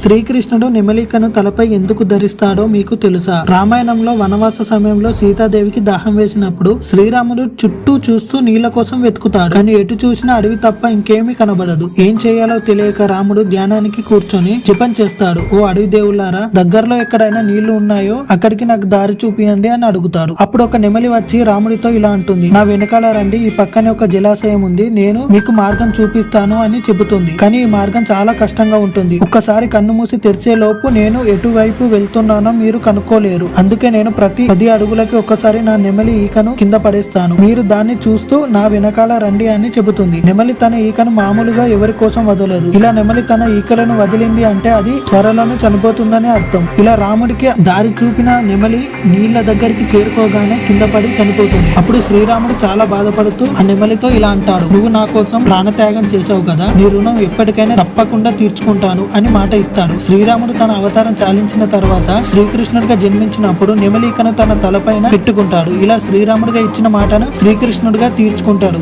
శ్రీకృష్ణుడు నెమలికను తలపై ఎందుకు ధరిస్తాడో మీకు తెలుసా? రామాయణంలో వనవాస సమయంలో సీతాదేవికి దాహం వేసినప్పుడు శ్రీరాముడు చుట్టూ చూస్తూ నీళ్ల కోసం వెతుకుతాడు. కానీ ఎటు చూసినా అడవి తప్ప ఇంకేమీ కనబడదు. ఏం చేయాలో తెలియక రాముడు ధ్యానానికి కూర్చొని జపం చేస్తాడు. ఓ అడవి దేవులారా, దగ్గరలో ఎక్కడైనా నీళ్లు ఉన్నాయో అక్కడికి నాకు దారి చూపియండి అని అడుగుతాడు. అప్పుడు ఒక నెమలి వచ్చి రాముడితో ఇలా అంటుంది, నా వెనకాల రండి, ఈ పక్కనే ఒక జలాశయం ఉంది, నేను మీకు మార్గం చూపిస్తాను అని చెబుతుంది. కానీ ఈ మార్గం చాలా కష్టంగా ఉంటుంది. ఒక్కసారి కన్ను మూసి తెరిచే లోపు నేను ఎటువైపు వెళ్తున్నానో మీరు కనుక్కోలేరు. అందుకే నేను ప్రతి 10 అడుగులకి ఒక్కసారి నా నెమలి ఈకను కింద పడేస్తాను. మీరు దాన్ని చూస్తూ నా వెనకాల రండి అని చెబుతుంది. నెమలి తన ఈకను మామూలుగా ఎవరి కోసం వదలదు. ఇలా నెమలి తన ఈకలను వదిలింది అంటే అది త్వరలోనే చనిపోతుందని అర్థం. ఇలా రాముడికి దారి చూపిన నెమలి నీళ్ల దగ్గరికి చేరుకోగానే కింద పడి చనిపోతుంది. అప్పుడు శ్రీరాముడు చాలా బాధపడుతూ ఆ నెమలితో ఇలా అంటాడు, నువ్వు నా కోసం ప్రాణత్యాగం చేసావు కదా, నీ రుణం ఎప్పటికైనా తప్పకుండా తీర్చుకుంటాను అని మాట ఇస్తాడు. శ్రీరాముడు తన అవతారం చాలించిన తర్వాత శ్రీకృష్ణుడిగా జన్మించినప్పుడు నెమలికను తన తలపైన పెట్టుకుంటాడు. ఇలా శ్రీరాముడిగా ఇచ్చిన మాటను శ్రీకృష్ణుడిగా తీర్చుకుంటాడు.